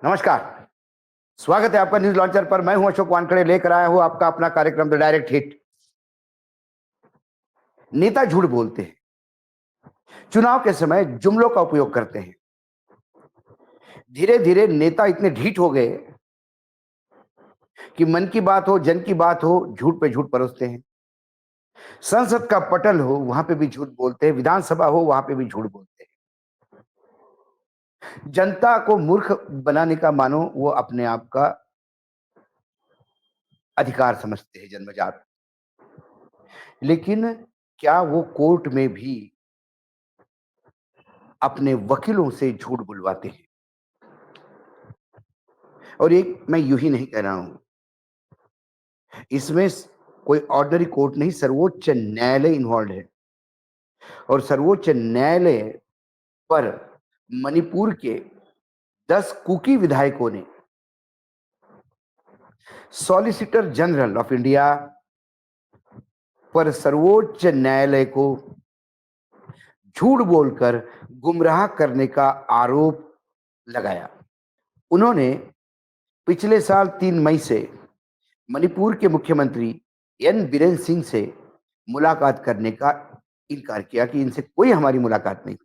नमस्कार। स्वागत है आपका न्यूज लॉन्चर पर। मैं हूं अशोक वानखड़े, लेकर आया हूं आपका अपना कार्यक्रम द डायरेक्ट हिट। नेता झूठ बोलते हैं, चुनाव के समय जुमलों का उपयोग करते हैं। धीरे धीरे नेता इतने ढीठ हो गए कि मन की बात हो, जन की बात हो, झूठ पे झूठ परोसते हैं। संसद का पटल हो, वहां पे भी झूठ बोलते हैं। विधानसभा हो, वहां पे भी झूठ बोलते हैं। जनता को मूर्ख बनाने का मानो वो अपने आप का अधिकार समझते हैं जन्मजात। लेकिन क्या वो कोर्ट में भी अपने वकीलों से झूठ बुलवाते हैं? और एक मैं यूं ही नहीं कह रहा हूं, इसमें कोई ऑर्डिनरी कोर्ट नहीं, सर्वोच्च न्यायालय इन्वॉल्व है। और सर्वोच्च न्यायालय पर मणिपुर के 10 कुकी विधायकों ने सॉलिसिटर जनरल ऑफ इंडिया पर सर्वोच्च न्यायालय को झूठ बोलकर गुमराह करने का आरोप लगाया। उन्होंने पिछले साल 3 मई से मणिपुर के मुख्यमंत्री एन बीरेन सिंह से मुलाकात करने का इनकार किया कि इनसे कोई हमारी मुलाकात नहीं।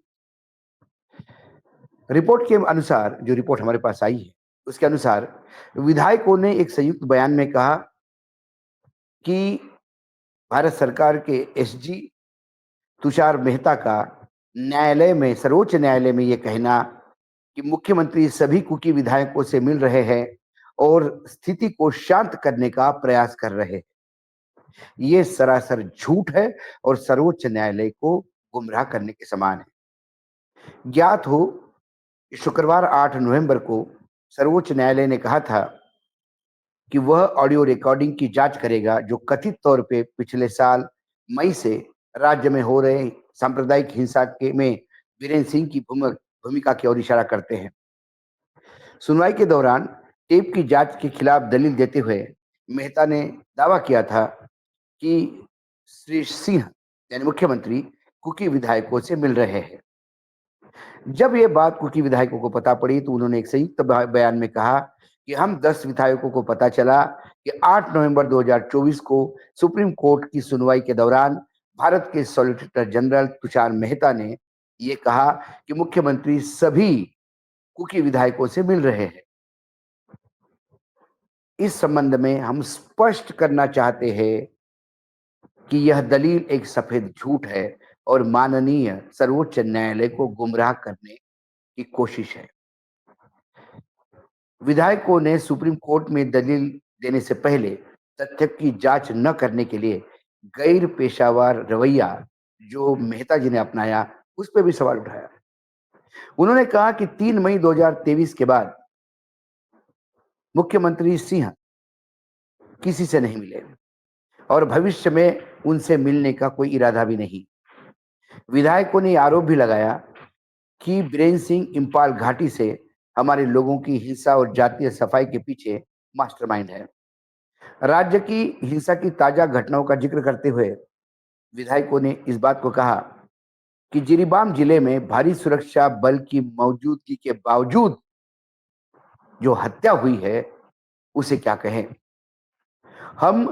रिपोर्ट के अनुसार, जो रिपोर्ट हमारे पास आई है उसके अनुसार विधायकों ने एक संयुक्त बयान में कहा कि भारत सरकार के एसजी तुषार मेहता का न्यायालय में, सर्वोच्च न्यायालय में यह कहना कि मुख्यमंत्री सभी कुकी विधायकों से मिल रहे हैं और स्थिति को शांत करने का प्रयास कर रहे हैं, ये सरासर झूठ है और सर्वोच्च न्यायालय को गुमराह करने के समान है। ज्ञात हो, शुक्रवार 8 नवंबर को सर्वोच्च न्यायालय ने कहा था कि वह ऑडियो रिकॉर्डिंग की जांच करेगा जो कथित तौर पे पिछले साल मई से राज्य में हो रहे सांप्रदायिक हिंसा के में बीरेन सिंह की भूमिका की ओर इशारा करते हैं। सुनवाई के दौरान टेप की जांच के खिलाफ दलील देते हुए मेहता ने दावा किया था कि श्री सिंह यानी मुख्यमंत्री कुकी विधायकों से मिल रहे हैं। जब यह बात कुकी विधायकों को पता पड़ी तो उन्होंने एक संयुक्त बयान में कहा कि हम 10 विधायकों को पता चला कि 8 नवंबर 2024 को सुप्रीम कोर्ट की सुनवाई के दौरान भारत के सॉलिसिटर जनरल तुषार मेहता ने यह कहा कि मुख्यमंत्री सभी कुकी विधायकों से मिल रहे हैं। इस संबंध में हम स्पष्ट करना चाहते हैं कि यह दलील एक सफेद झूठ है और माननीय सर्वोच्च न्यायालय को गुमराह करने की कोशिश है। विधायकों ने सुप्रीम कोर्ट में दलील देने से पहले तथ्य की जांच न करने के लिए गैर पेशावर रवैया जो मेहता जी ने अपनाया, उस पर भी सवाल उठाया। उन्होंने कहा कि 3 मई 2023 के बाद मुख्यमंत्री सिंह किसी से नहीं मिले और भविष्य में उनसे मिलने का कोई इरादा भी नहीं। विधायकों ने आरोप भी लगाया कि बीरेन सिंह इंपाल घाटी से हमारे लोगों की हिंसा और जातीय सफाई के पीछे मास्टरमाइंड है। राज्य की हिंसा की ताजा घटनाओं का जिक्र करते हुए विधायकों ने इस बात को कहा कि जिरीबाम जिले में भारी सुरक्षा बल की मौजूदगी के बावजूद जो हत्या हुई है उसे क्या कहें। हम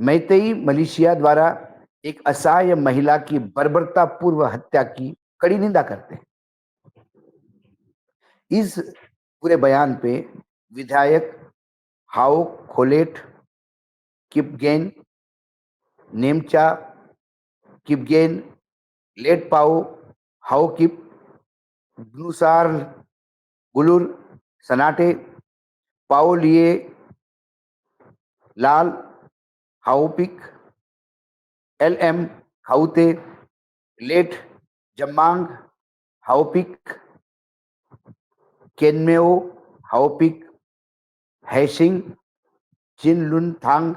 मैतेई मलेशिया द्वारा एक असहाय महिला की बर्बरतापूर्व हत्या की कड़ी निंदा करते हैं। इस पूरे बयान पे विधायक हाओ खोलेट किपगेन, नेमचा किपगेन, लेटपाओ हाओ किप, ग्नुसार गुलुर सनाटे, पाओलिए लाल हाओपिक, एलएम खाउते, लेट जम्मांग हाओपिक, केन्मेओ हाओपिक, हैशिंग चिनलुनथांग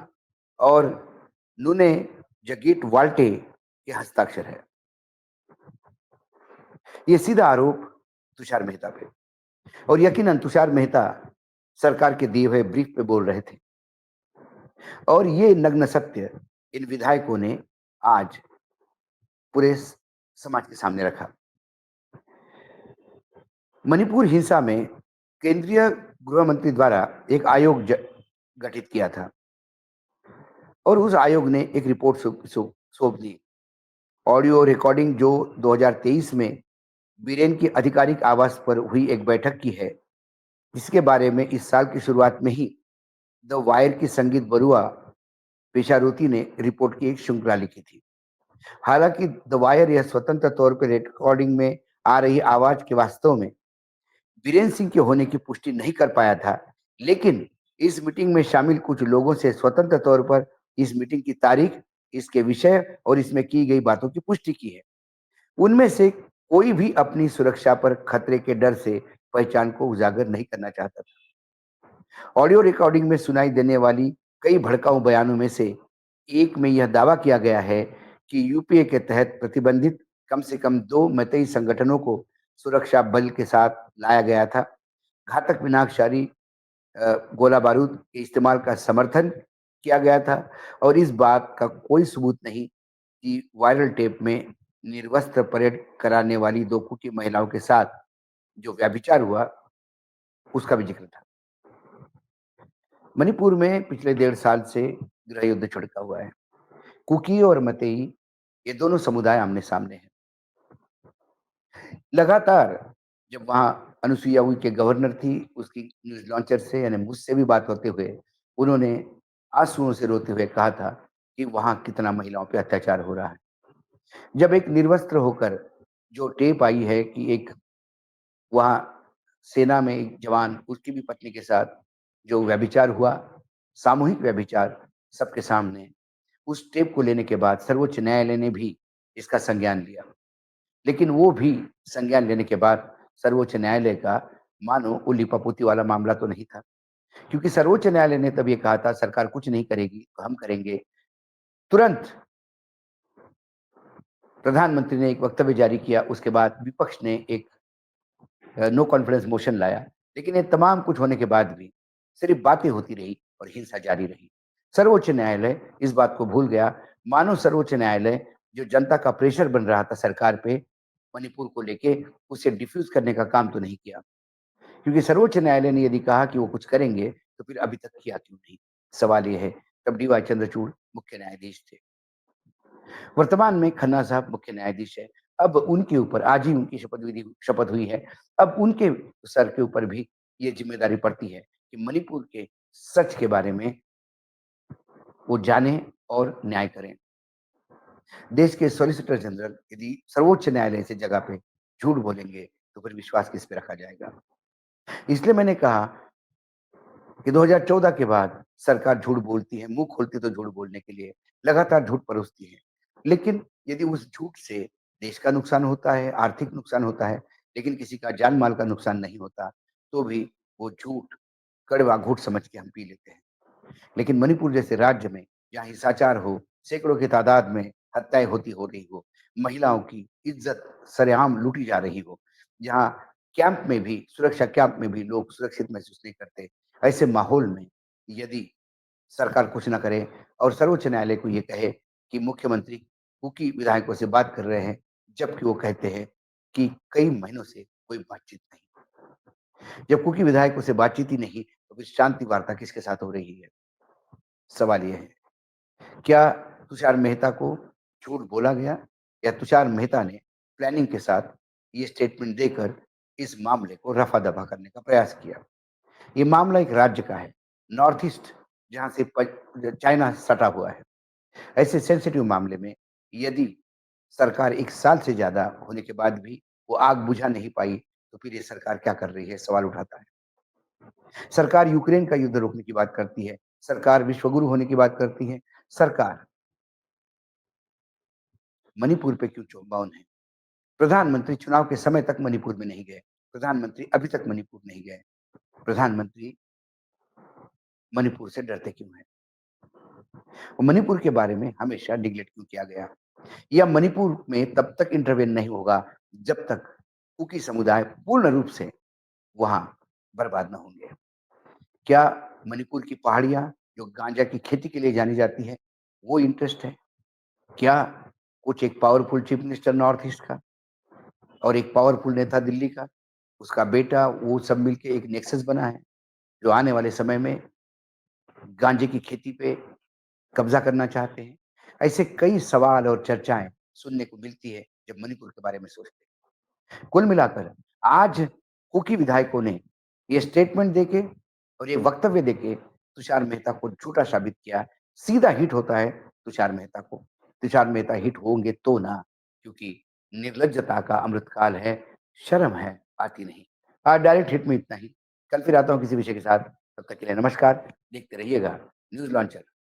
और नुने जगीट वाल्टे के हस्ताक्षर है। ये सीधा आरोप तुषार मेहता पे, और यकीनन तुषार मेहता सरकार के दिए हुए ब्रीफ पे बोल रहे थे और ये नग्न सत्य इन विधायकों ने आज पूरे समाज के सामने रखा। मणिपुर हिंसा में केंद्रीय गृह मंत्री द्वारा एक आयोग गठित किया था और उस आयोग ने एक रिपोर्ट सौंप दी। ऑडियो रिकॉर्डिंग जो 2023 में बीरेन की आधिकारिक आवास पर हुई एक बैठक की है, जिसके बारे में इस साल की शुरुआत में ही द वायर की संगीत बरुआ पेशारोती ने रिपोर्ट की एक श्रृंखला लिखी थी। हालांकि द वायर यह स्वतंत्र तौर पर रिकॉर्डिंग में आ रही आवाज के वास्तव में बीरेन सिंह के होने की पुष्टि नहीं कर पाया था, लेकिन इस मीटिंग में शामिल कुछ लोगों से स्वतंत्र तौर पर इस मीटिंग की तारीख, इसके विषय और इसमें की गई बातों की पुष्टि की है। उनमें से कोई भी अपनी सुरक्षा पर खतरे के डर से पहचान को उजागर नहीं करना चाहता था। ऑडियो रिकॉर्डिंग में सुनाई देने वाली कई भड़काऊ बयानों में से एक में यह दावा किया गया है कि यूपीए के तहत प्रतिबंधित कम से कम 2 मतई संगठनों को सुरक्षा बल के साथ लाया गया था। घातक विनाशकारी गोला बारूद के इस्तेमाल का समर्थन किया गया था और इस बात का कोई सबूत नहीं कि वायरल टेप में निर्वस्त्र परेड कराने वाली 2 कुटी महिलाओं के साथ जो व्यभिचार हुआ, उसका भी जिक्र था। मणिपुर में पिछले 1.5 साल से गृह युद्ध छिड़का हुआ है। कुकी और मतई ये दोनों समुदाय आमने-सामने हैं। लगातार जब वहाँ अनुसुईया उइके गवर्नर थी, उसकी न्यूज़ लॉन्चर से यानी मुझसे भी बात होते हुए, उन्होंने आँसुओं से रोते हुए कहा था कि वहाँ कितना महिलाओं पे अत्याचार हो रहा है। जब एक निर्वस्त्र होकर जो टेप आई है कि एक वहाँ सेना में एक जवान, उसकी भी पत्नी के साथ जो व्यभिचार हुआ, सामूहिक व्यभिचार सबके सामने, उस टेप को लेने के बाद सर्वोच्च न्यायालय ने भी इसका संज्ञान लिया। लेकिन वो भी संज्ञान लेने के बाद सर्वोच्च न्यायालय का मानो उल्ली-पपोती वाला मामला तो नहीं था। क्योंकि सर्वोच्च न्यायालय ने तब ये कहा था सरकार कुछ नहीं करेगी, तो हम करेंगे। तुरंत प्रधानमंत्री ने एक वक्तव्य जारी किया, उसके बाद विपक्ष ने एक नो कॉन्फिडेंस मोशन लाया। लेकिन ये तमाम कुछ होने के बाद भी सिर्फ बातें होती रही और हिंसा जारी रही। सर्वोच्च न्यायालय इस बात को भूल गया। मानो सर्वोच्च न्यायालय जो जनता का प्रेशर बन रहा था सरकार पे मणिपुर को लेके, उसे डिफ्यूज करने का काम तो नहीं किया। क्योंकि सर्वोच्च न्यायालय ने यदि कहा कि वो कुछ करेंगे, तो फिर अभी तक किया क्यों नहीं? सवाल ये है। तब डी वाई चंद्रचूड़ मुख्य न्यायाधीश थे। वर्तमान में खन्ना साहब मुख्य न्यायाधीश है। अब उनके ऊपर आज ही उनकी शपथ हुई है। अब उनके सर के ऊपर भी ये ज़िम्मेदारी पड़ती है कि मणिपुर के सच के बारे में वो जानें और न्याय करें। देश के सॉलिसिटर जनरल यदि सर्वोच्च न्यायालय से जगह पे झूठ बोलेंगे, तो फिर विश्वास किस पे रखा जाएगा? इसलिए मैंने कहा कि 2014 के बाद सरकार झूठ बोलती है, मुँह खोलती है तो झूठ बोलने के लिए, लगातार झूठ परोसती है। लेकिन यदि उस झूठ से देश का नुकसान होता है, आर्थिक नुकसान होता है, लेकिन किसी का जान-माल का नुकसान नहीं होता, तो भी वो झूठ कड़वा घूँट समझ के हम पी लेते हैं। लेकिन मणिपुर जैसे राज्य में जहाँ हिंसाचार हो, सैकड़ों की तादाद में हत्याएँ होती हो रही हो, महिलाओं की इज़्ज़त सरेआम लूटी जा रही हो, जहाँ कैंप में भी सुरक्षा कैंप में भी लोग सुरक्षित महसूस नहीं करते, ऐसे माहौल में यदि सरकार कुछ ना करे और सर्वोच्च न्यायालय को ये कहे कि मुख्यमंत्री कुकी विधायकों से बात कर रहे हैं, जबकि वो कहते हैं कि कई महीनों से कोई बातचीत नहीं। जब कुकी विधायकों से बातचीत ही नहीं, तो फिर शांति वार्ता किसके साथ हो रही है? सवाल ये है। क्या तुषार मेहता को झूठ बोला गया या तुषार मेहता ने प्लानिंग के साथ ये स्टेटमेंट देकर इस मामले को रफा-दफा करने का प्रयास किया? ये मामला एक राज्य का है, नॉर्थ ईस्ट जहाँ से चाइना सटा हुआ है। ऐसे सेंसिटिव मामले में यदि सरकार 1 साल से ज़्यादा होने के बाद भी वो आग बुझा नहीं पाई, तो फिर ये सरकार क्या कर रही है? सवाल उठाता है। सरकार यूक्रेन का युद्ध रोकने की बात करती है, सरकार विश्वगुरु होने की बात करती है, सरकार मणिपुर पे क्यों चौंबाउन है? प्रधानमंत्री चुनाव के समय तक मणिपुर में नहीं गए, प्रधानमंत्री अभी तक मणिपुर नहीं गए। प्रधानमंत्री मणिपुर से डरते क्यों हैं? और मणिपुर के बारे में हमेशा नेगलेक्ट क्यों किया गया? या मणिपुर में तब तक इंटरवेन नहीं होगा जब तक कुकी समुदाय पूर्ण रूप से वहाँ बर्बाद ना होंगे। क्या मणिपुर की पहाड़ियाँ जो गांजा की खेती के लिए जानी जाती है, वो इंटरेस्ट है? क्या कुछ एक powerful chief minister north east का और एक पावरफुल नेता दिल्ली का उसका बेटा, वो सब मिलके एक नेक्सस बना है, जो आने वाले समय में गांजे की खेती पे कब्जा करना चाहते हैं। ऐसे कई सवाल और चर्चाएँ सुनने को मिलती है जब मणिपुर के बारे में सोचते हैं। कुल मिलाकर आज कुकी विधायकों ने ये स्टेटमेंट देके और ये वक्तव्य देके तुषार मेहता को झूठा साबित किया। सीधा हिट होता है तुषार मेहता को। तुषार मेहता हिट होंगे तो ना, क्योंकि निर्लज्जता का अमृतकाल है, शर्म है आती नहीं। डायरेक्ट हिट में इतना ही। कल फिर आता हूँ किसी विषय के साथ। तब तक के लिए नमस्कार। देखते रहिएगा न्यूज़ लॉन्चर।